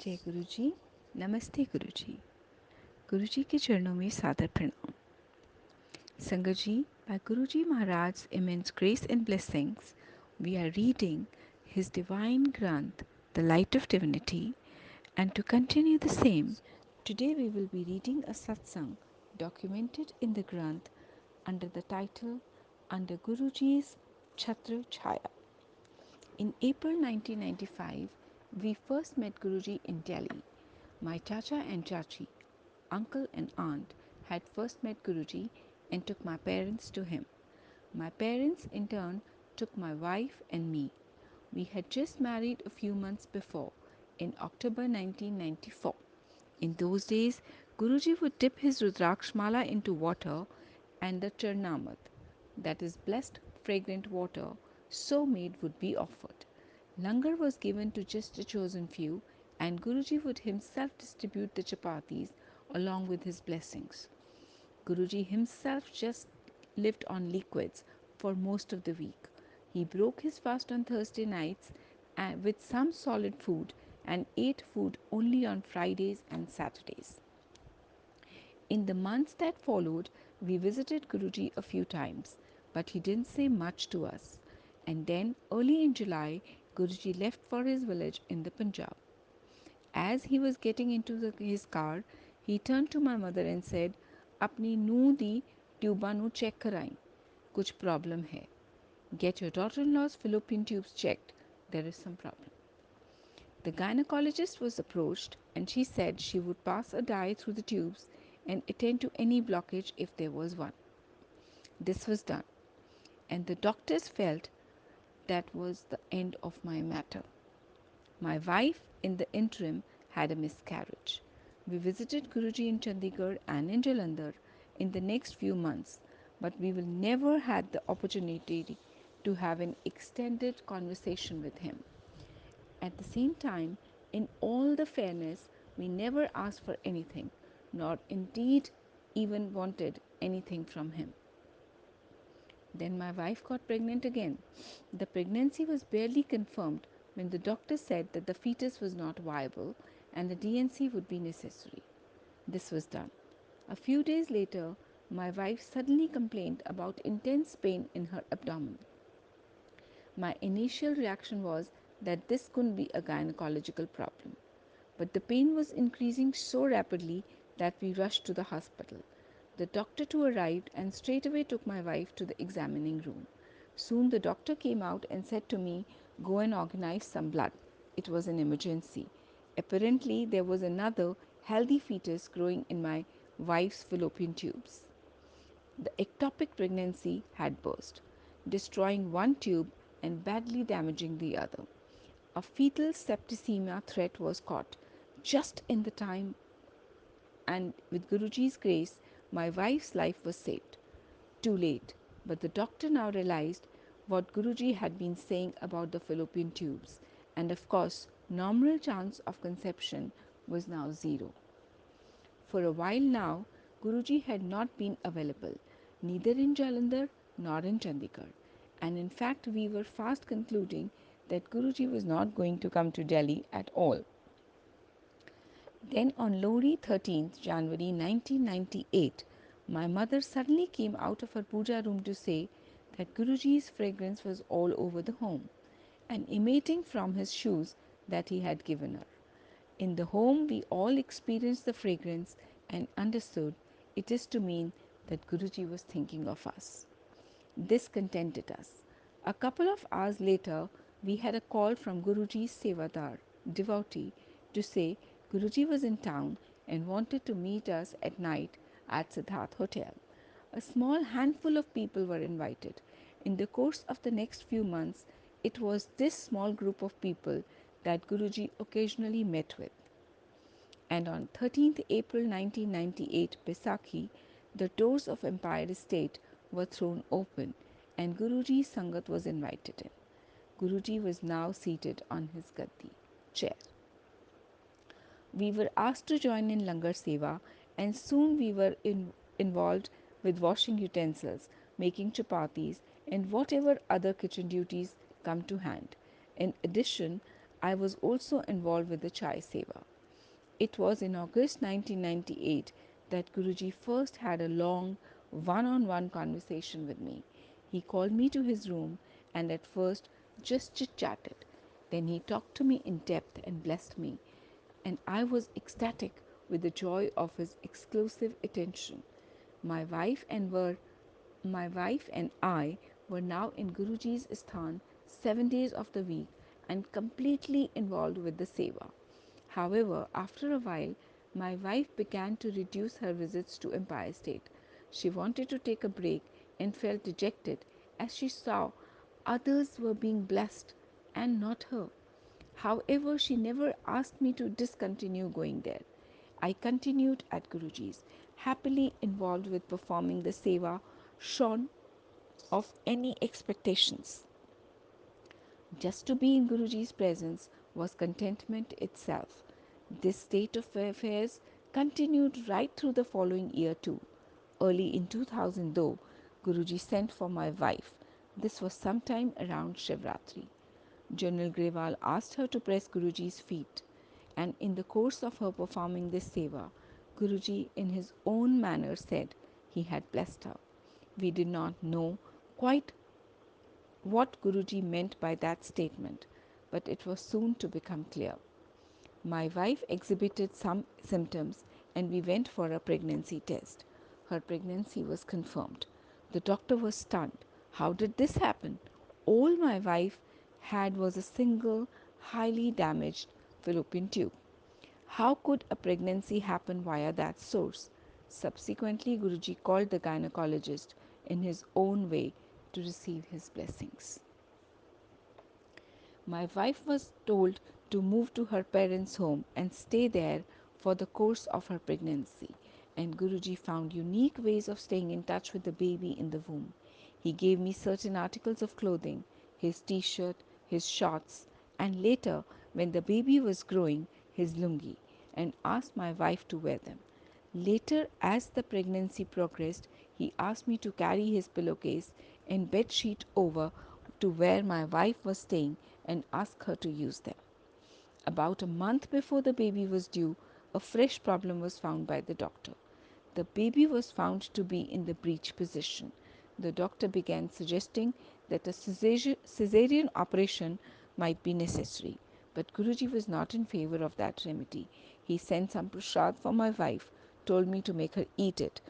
जय गुरु जी। नमस्ते गुरु जी। गुरु जी के चरणों में सादर प्रणाम। संगत जी, by Guruji Maharaj's immense grace and blessings, we are reading his divine Granth, the Light of Divinity, and to continue the same, today we will be reading a Satsang documented in the Granth under the title Under Guruji's Chhatr Chaya. In April 1995, we first met Guruji in Delhi. My Chacha and Chachi, uncle and aunt, had first met Guruji and took my parents to him. My parents, in turn, took my wife and me. We had just married a few months before, in October 1994. In those days, Guruji would dip his Rudrakshmala into water and the Charnamat, that is blessed fragrant water, so made would be offered. Langar was given to just a chosen few, and Guruji would himself distribute the chapatis along with his blessings. Guruji himself just lived on liquids for most of the week. He broke his fast on Thursday nights with some solid food and ate food only on Fridays and Saturdays. In the months that followed, we visited Guruji a few times, but he didn't say much to us. And then, early in July, Guruji left for his village in the Punjab. As he was getting into his car, he turned to my mother and said, "अपनी नूह दी tuba नू check कराई, कुछ problem है. Get your daughter-in-law's fallopian tubes checked. There is some problem." The gynecologist was approached and she said she would pass a dye through the tubes and attend to any blockage if there was one. This was done, and the doctors felt that was the end of my matter. My wife, in the interim, had a miscarriage. We visited Guruji in Chandigarh and in Jalandhar in the next few months, but we will never had the opportunity to have an extended conversation with him. At the same time, in all the fairness, we never asked for anything, nor indeed even wanted anything from him. Then my wife got pregnant again. The pregnancy was barely confirmed when the doctor said that the fetus was not viable and the DNC would be necessary. This was done. A few days later, my wife suddenly complained about intense pain in her abdomen. My initial reaction was that this couldn't be a gynecological problem, but the pain was increasing so rapidly that we rushed to the hospital. The doctor too arrived and straightaway took my wife to the examining room. Soon the doctor came out and said to me, "Go and organize some blood." It was an emergency. Apparently, there was another healthy fetus growing in my wife's fallopian tubes. The ectopic pregnancy had burst, destroying one tube and badly damaging the other. A fetal septicemia threat was caught just in the time, and with Guruji's grace, my wife's life was saved. Too late, but the doctor now realized what Guruji had been saying about the fallopian tubes, and of course, nominal chance of conception was now zero. For a while now, Guruji had not been available, neither in Jalandhar nor in Chandigarh, and in fact, we were fast concluding that Guruji was not going to come to Delhi at all. Then on Lohri 13th January 1998, my mother suddenly came out of her puja room to say that Guruji's fragrance was all over the home and emanating from his shoes that he had given her. In the home, we all experienced the fragrance and understood it is to mean that Guruji was thinking of us. This contented us. A couple of hours later, we had a call from Guruji's Sevadar, devotee, to say Guruji was in town and wanted to meet us at night at Siddharth Hotel. A small handful of people were invited. In the course of the next few months, it was this small group of people that Guruji occasionally met with. And on 13th April 1998, Baisakhi, the doors of Empire Estate were thrown open and Guruji's Sangat was invited in. Guruji was now seated on his gaddi, chair. We were asked to join in Langar Seva, and soon we were involved with washing utensils, making chapatis, and whatever other kitchen duties come to hand. In addition, I was also involved with the chai seva. It was in August 1998 that Guruji first had a long one on one conversation with me. He called me to his room and at first just chit chatted. Then he talked to me in depth and blessed me, and I was ecstatic with the joy of his exclusive attention. My wife and were my wife and I were now in Guruji's Sthan 7 days of the week and completely involved with the seva. However, after a while, my wife began to reduce her visits to Empire State. She wanted to take a break and felt dejected as she saw others were being blessed and not her. However, she never asked me to discontinue going there. I continued at Guruji's, happily involved with performing the seva, shorn of any expectations. Just to be in Guruji's presence was contentment itself. This state of affairs continued right through the following year too. Early in 2000 though, Guruji sent for my wife. This was sometime around Shivratri. General Grewal asked her to press Guruji's feet, and in the course of her performing this seva, Guruji in his own manner said he had blessed her. We did not know quite what Guruji meant by that statement, but it was soon to become clear. My wife exhibited some symptoms and we went for a pregnancy test. Her pregnancy was confirmed. The doctor was stunned. How did this happen? All my wife had was a single, highly damaged fallopian tube. How could a pregnancy happen via that source? Subsequently, Guruji called the gynecologist in his own way to receive his blessings. My wife was told to move to her parents' home and stay there for the course of her pregnancy, and Guruji found unique ways of staying in touch with the baby in the womb. He gave me certain articles of clothing, his t shirt, his shorts, and later, when the baby was growing, his lungi, and asked my wife to wear them. Later, as the pregnancy progressed, he asked me to carry his pillowcase and bed sheet over to where my wife was staying and ask her to use them. About a month before the baby was due, a fresh problem was found by the doctor. The baby was found to be in the breech position. The doctor began suggesting that a caesarean operation might be necessary, but Guruji was not in favor of that remedy. He sent some prasad for my wife, told me to make her eat it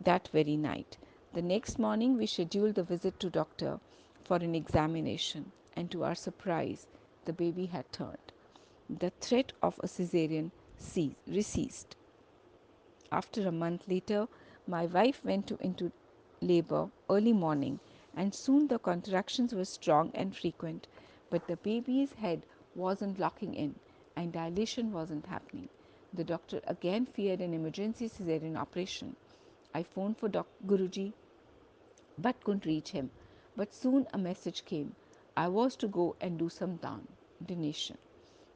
that very night. The next morning, we scheduled the visit to doctor for an examination, and to our surprise, the baby had turned. The threat of a caesarean ceased. After a month later, my wife went into labor early morning, and soon the contractions were strong and frequent, but the baby's head wasn't locking in and dilation wasn't happening. The doctor again feared an emergency caesarean operation. I phoned for Guruji but couldn't reach him. But soon a message came. I was to go and do some donation.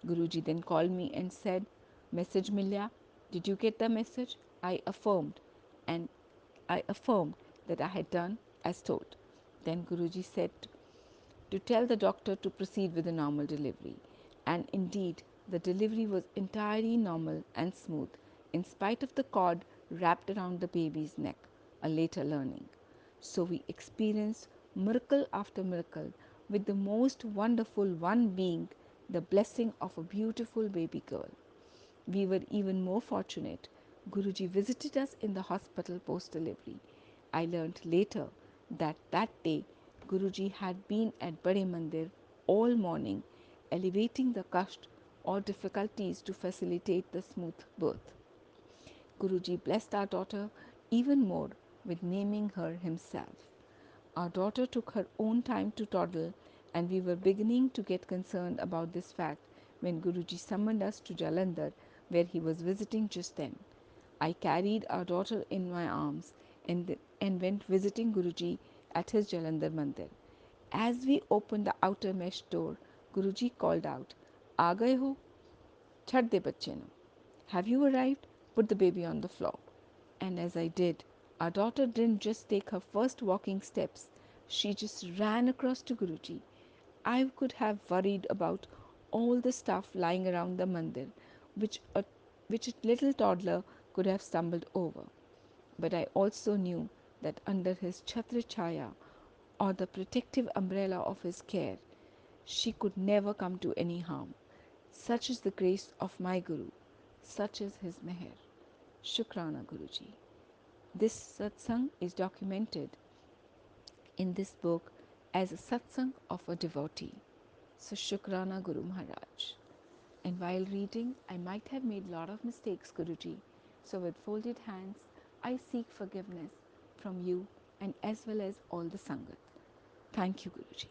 Guruji then called me and said, Message Milya, did you get the message? And I affirmed that I had done as told. Then Guruji said to tell the doctor to proceed with a normal delivery. And indeed, the delivery was entirely normal and smooth, in spite of the cord wrapped around the baby's neck, a later learning. So we experienced miracle after miracle, with the most wonderful one being the blessing of a beautiful baby girl. We were even more fortunate. Guruji visited us in the hospital post delivery. I learnt later that that day Guruji had been at Bade Mandir all morning, elevating the kast or difficulties to facilitate the smooth birth. Guruji blessed our daughter even more with naming her himself. Our daughter took her own time to toddle, and we were beginning to get concerned about this fact when Guruji summoned us to Jalandhar, where he was visiting just then. I carried our daughter in my arms and went visiting Guruji at his Jalandhar Mandir. As we opened the outer mesh door, Guruji called out, "Aa gaye ho? Chhad de bacche nu. Have you arrived? Put the baby on the floor." And as I did, our daughter didn't just take her first walking steps, she just ran across to Guruji. I could have worried about all the stuff lying around the mandir, which a which a little toddler could have stumbled over. But I also knew that under his Chhatra Chaya, or the protective umbrella of his care, she could never come to any harm. Such is the grace of my Guru, such is his meher. Shukrana Guruji. This satsang is documented in this book as a satsang of a devotee. So Shukrana Guru Maharaj. And while reading, I might have made a lot of mistakes, Guruji. So with folded hands, I seek forgiveness from you and as well as all the Sangat. Thank you, Guruji.